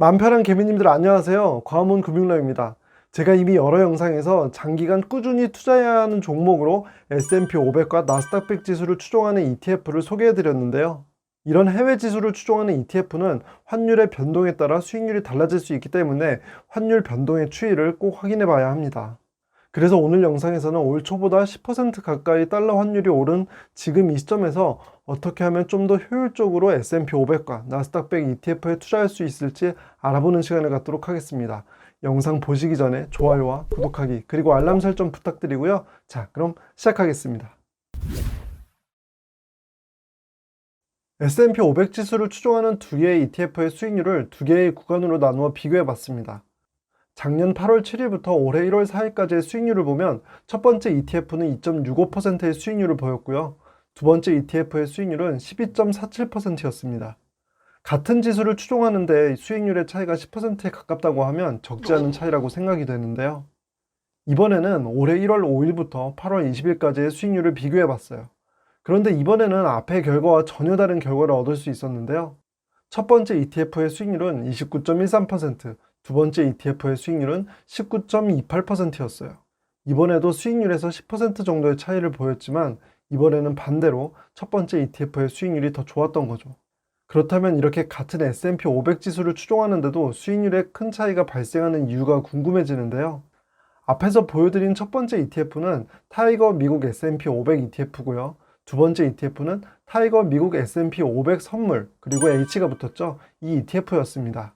맘편한 개미님들 안녕하세요. 과문 금융러입니다. 제가 이미 여러 영상에서 장기간 꾸준히 투자해야 하는 종목으로 S&P 500과 나스닥 100 지수를 추종하는 ETF를 소개해 드렸는데요. 이런 해외 지수를 추종하는 ETF는 환율의 변동에 따라 수익률이 달라질 수 있기 때문에 환율 변동의 추이를 꼭 확인해 봐야 합니다. 그래서 오늘 영상에서는 올 초보다 10% 가까이 달러 환율이 오른 지금 이 시점에서 어떻게 하면 좀 더 효율적으로 S&P 500과 나스닥 100 ETF에 투자할 수 있을지 알아보는 시간을 갖도록 하겠습니다. 영상 보시기 전에 좋아요와 구독하기 그리고 알람 설정 부탁드리고요. 자, 그럼 시작하겠습니다. S&P 500 지수를 추종하는 두 개의 ETF의 수익률을 두 개의 구간으로 나누어 비교해 봤습니다. 작년 8월 7일부터 올해 1월 4일까지의 수익률을 보면 첫 번째 ETF는 2.65%의 수익률을 보였고요. 두 번째 ETF의 수익률은 12.47%였습니다. 같은 지수를 추종하는데 수익률의 차이가 10%에 가깝다고 하면 적지 않은 차이라고 생각이 되는데요. 이번에는 올해 1월 5일부터 8월 20일까지의 수익률을 비교해 봤어요. 그런데 이번에는 앞의 결과와 전혀 다른 결과를 얻을 수 있었는데요. 첫 번째 ETF의 수익률은 29.13%, 두 번째 ETF의 수익률은 19.28%였어요. 이번에도 수익률에서 10% 정도의 차이를 보였지만 이번에는 반대로 첫 번째 ETF의 수익률이 더 좋았던 거죠. 그렇다면 이렇게 같은 S&P 500 지수를 추종하는데도 수익률에 큰 차이가 발생하는 이유가 궁금해지는데요. 앞에서 보여드린 첫 번째 ETF는 타이거 미국 S&P 500 ETF고요. 두 번째 ETF는 타이거 미국 S&P 500 선물, 그리고 H가 붙었죠. 이 ETF였습니다.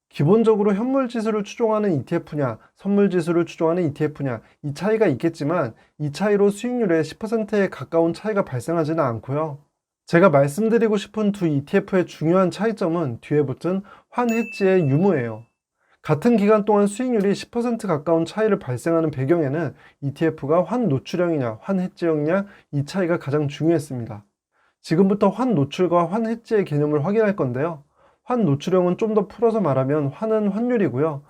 기본적으로 현물 지수를 추종하는 ETF냐, 선물 지수를 추종하는 ETF냐, 이 차이가 있겠지만 이 차이로 수익률에 10%에 가까운 차이가 발생하지는 않고요. 제가 말씀드리고 싶은 두 ETF의 중요한 차이점은 뒤에 붙은 환 해지의 유무예요. 같은 기간 동안 수익률이 10% 가까운 차이를 발생하는 배경에는 ETF가 환 노출형이냐, 환 해지형이냐 이 차이가 가장 중요했습니다. 지금부터 환 노출과 환 해지의 개념을 확인할 건데요. 환 노출형은 좀 더 풀어서 말하면 환은 환율이고요.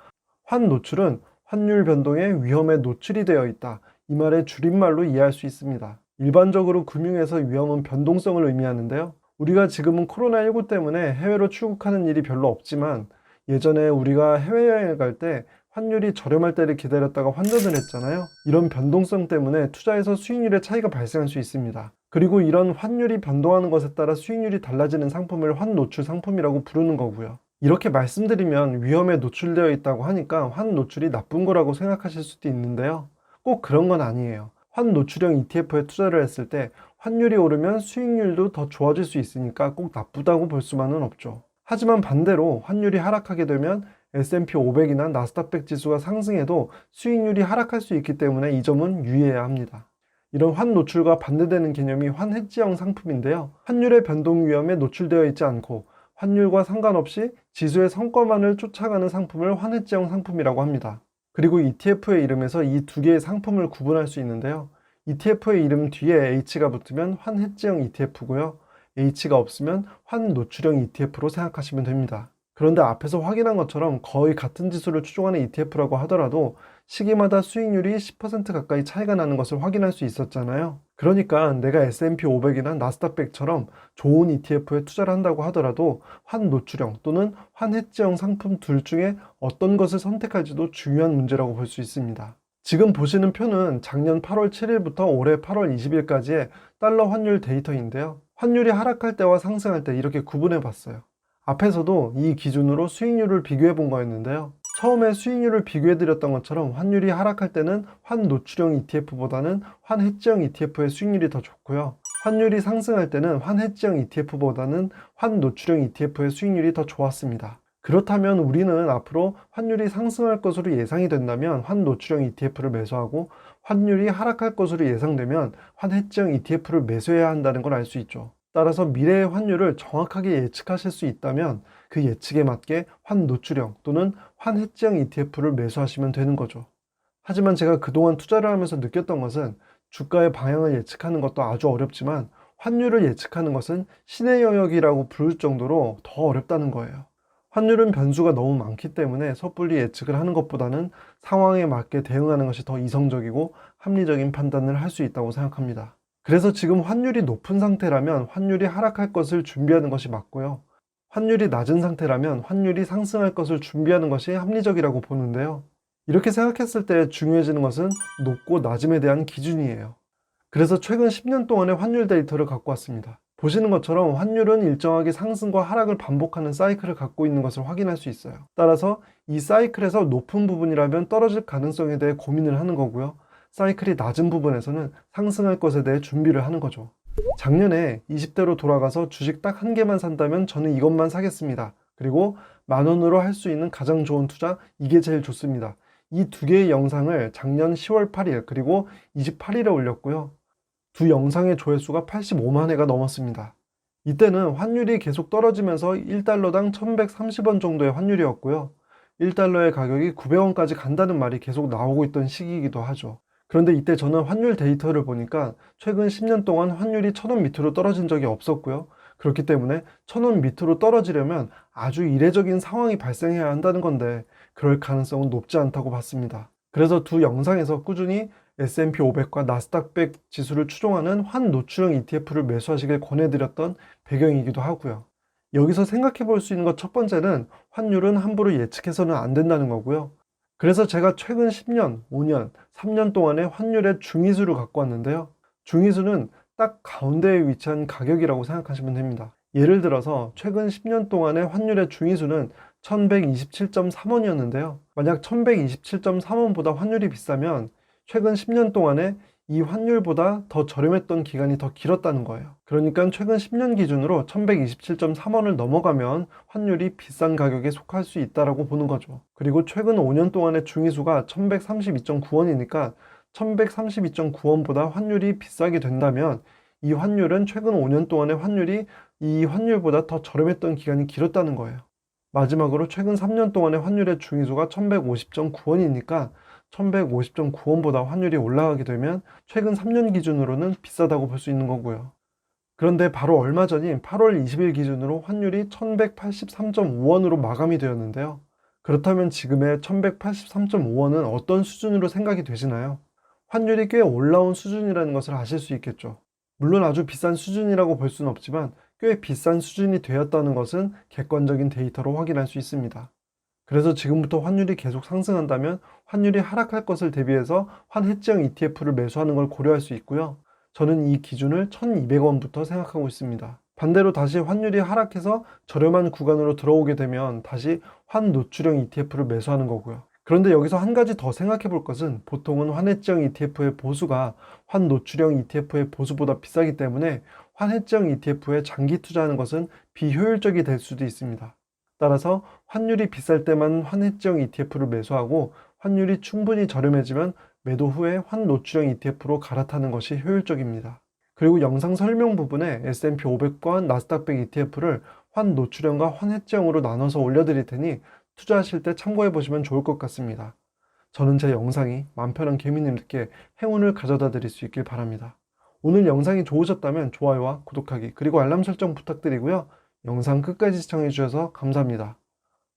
환 노출은 환율 변동의 위험에 노출이 되어 있다. 이 말의 줄임말로 이해할 수 있습니다. 일반적으로 금융에서 위험은 변동성을 의미하는데요. 우리가 지금은 코로나19 때문에 해외로 출국하는 일이 별로 없지만 예전에 우리가 해외여행을 갈 때 환율이 저렴할 때를 기다렸다가 환전을 했잖아요. 이런 변동성 때문에 투자에서 수익률의 차이가 발생할 수 있습니다. 그리고 이런 환율이 변동하는 것에 따라 수익률이 달라지는 상품을 환노출 상품이라고 부르는 거고요. 이렇게 말씀드리면 위험에 노출되어 있다고 하니까 환노출이 나쁜 거라고 생각하실 수도 있는데요. 꼭 그런 건 아니에요. 환노출형 ETF에 투자를 했을 때 환율이 오르면 수익률도 더 좋아질 수 있으니까 꼭 나쁘다고 볼 수만은 없죠. 하지만 반대로 환율이 하락하게 되면 S&P 500이나 나스닥 100 지수가 상승해도 수익률이 하락할 수 있기 때문에 이 점은 유의해야 합니다. 이런 환 노출과 반대되는 개념이 환 해지형 상품인데요. 환율의 변동 위험에 노출되어 있지 않고 환율과 상관없이 지수의 성과만을 쫓아가는 상품을 환 해지형 상품이라고 합니다. 그리고 ETF의 이름에서 이 두 개의 상품을 구분할 수 있는데요. ETF의 이름 뒤에 H가 붙으면 환 해지형 ETF고요. H가 없으면 환 노출형 ETF로 생각하시면 됩니다. 그런데 앞에서 확인한 것처럼 거의 같은 지수를 추종하는 ETF라고 하더라도 시기마다 수익률이 10% 가까이 차이가 나는 것을 확인할 수 있었잖아요. 그러니까 내가 S&P 500이나 나스닥 100처럼 좋은 ETF에 투자를 한다고 하더라도 환 노출형 또는 환 해지형 상품 둘 중에 어떤 것을 선택할지도 중요한 문제라고 볼 수 있습니다. 지금 보시는 표는 작년 8월 7일부터 올해 8월 20일까지의 달러 환율 데이터인데요. 환율이 하락할 때와 상승할 때 이렇게 구분해 봤어요. 앞에서도 이 기준으로 수익률을 비교해 본 거였는데요. 처음에 수익률을 비교해 드렸던 것처럼 환율이 하락할 때는 환 노출형 ETF보다는 환 해지형 ETF의 수익률이 더 좋고요. 환율이 상승할 때는 환 해지형 ETF보다는 환 노출형 ETF의 수익률이 더 좋았습니다. 그렇다면 우리는 앞으로 환율이 상승할 것으로 예상이 된다면 환 노출형 ETF를 매수하고 환율이 하락할 것으로 예상되면 환 해지형 ETF를 매수해야 한다는 걸 알 수 있죠. 따라서 미래의 환율을 정확하게 예측하실 수 있다면 그 예측에 맞게 환 노출형 또는 환 해지형 ETF를 매수하시면 되는 거죠. 하지만 제가 그동안 투자를 하면서 느꼈던 것은 주가의 방향을 예측하는 것도 아주 어렵지만 환율을 예측하는 것은 신의 영역이라고 부를 정도로 더 어렵다는 거예요. 환율은 변수가 너무 많기 때문에 섣불리 예측을 하는 것보다는 상황에 맞게 대응하는 것이 더 이성적이고 합리적인 판단을 할 수 있다고 생각합니다. 그래서 지금 환율이 높은 상태라면 환율이 하락할 것을 준비하는 것이 맞고요. 환율이 낮은 상태라면 환율이 상승할 것을 준비하는 것이 합리적이라고 보는데요. 이렇게 생각했을 때 중요해지는 것은 높고 낮음에 대한 기준이에요. 그래서 최근 10년 동안의 환율 데이터를 갖고 왔습니다. 보시는 것처럼 환율은 일정하게 상승과 하락을 반복하는 사이클을 갖고 있는 것을 확인할 수 있어요. 따라서 이 사이클에서 높은 부분이라면 떨어질 가능성에 대해 고민을 하는 거고요. 사이클이 낮은 부분에서는 상승할 것에 대해 준비를 하는 거죠. 작년에 20대로 돌아가서 주식 딱 한 개만 산다면 저는 이것만 사겠습니다. 그리고 10,000원으로 할 수 있는 가장 좋은 투자, 이게 제일 좋습니다. 이 두 개의 영상을 작년 10월 8일 그리고 28일에 올렸고요. 두 영상의 조회수가 85만 회가 넘었습니다. 이때는 환율이 계속 떨어지면서 1달러당 1130원 정도의 환율이었고요. 1달러의 가격이 900원까지 간다는 말이 계속 나오고 있던 시기이기도 하죠. 그런데 이때 저는 환율 데이터를 보니까 최근 10년 동안 환율이 1,000원 밑으로 떨어진 적이 없었고요. 그렇기 때문에 1,000원 밑으로 떨어지려면 아주 이례적인 상황이 발생해야 한다는 건데 그럴 가능성은 높지 않다고 봤습니다. 그래서 두 영상에서 꾸준히 S&P 500과 나스닥 100 지수를 추종하는 환노출형 ETF를 매수하시길 권해드렸던 배경이기도 하고요. 여기서 생각해 볼 수 있는 것 첫 번째는 환율은 함부로 예측해서는 안 된다는 거고요. 그래서 제가 최근 10년, 5년, 3년 동안의 환율의 중위수를 갖고 왔는데요. 중위수는 딱 가운데에 위치한 가격이라고 생각하시면 됩니다. 예를 들어서 최근 10년 동안의 환율의 중위수는 1127.3원이었는데요. 만약 1127.3원보다 환율이 비싸면 최근 10년 동안에 이 환율보다 더 저렴했던 기간이 더 길었다는 거예요. 그러니까 최근 10년 기준으로 1127.3원을 넘어가면 환율이 비싼 가격에 속할 수 있다고 보는 거죠. 그리고 최근 5년 동안의 중위수가 1132.9원이니까 1132.9원보다 환율이 비싸게 된다면 이 환율은 최근 5년 동안의 환율이 이 환율보다 더 저렴했던 기간이 길었다는 거예요. 마지막으로 최근 3년 동안의 환율의 중위수가 1150.9원이니까 1150.9원보다 환율이 올라가게 되면 최근 3년 기준으로는 비싸다고 볼 수 있는 거고요. 그런데 바로 얼마 전인 8월 20일 기준으로 환율이 1183.5원으로 마감이 되었는데요. 그렇다면 지금의 1183.5원은 어떤 수준으로 생각이 되시나요? 환율이 꽤 올라온 수준이라는 것을 아실 수 있겠죠. 물론 아주 비싼 수준이라고 볼 수는 없지만 꽤 비싼 수준이 되었다는 것은 객관적인 데이터로 확인할 수 있습니다. 그래서 지금부터 환율이 계속 상승한다면 환율이 하락할 것을 대비해서 환해지형 ETF를 매수하는 걸 고려할 수 있고요. 저는 이 기준을 1,200원부터 생각하고 있습니다. 반대로 다시 환율이 하락해서 저렴한 구간으로 들어오게 되면 다시 환노출형 ETF를 매수하는 거고요. 그런데 여기서 한 가지 더 생각해 볼 것은 보통은 환해지형 ETF의 보수가 환노출형 ETF의 보수보다 비싸기 때문에 환해지형 ETF에 장기 투자하는 것은 비효율적이 될 수도 있습니다. 따라서 환율이 비쌀 때만 환해지형 ETF를 매수하고 환율이 충분히 저렴해지면 매도 후에 환노출형 ETF로 갈아타는 것이 효율적입니다. 그리고 영상 설명 부분에 S&P 500과 나스닥 100 ETF를 환노출형과 환해지형으로 나눠서 올려드릴 테니 투자하실 때 참고해 보시면 좋을 것 같습니다. 저는 제 영상이 마음 편한 개미님들께 행운을 가져다 드릴 수 있길 바랍니다. 오늘 영상이 좋으셨다면 좋아요와 구독하기 그리고 알람 설정 부탁드리고요. 영상 끝까지 시청해 주셔서 감사합니다.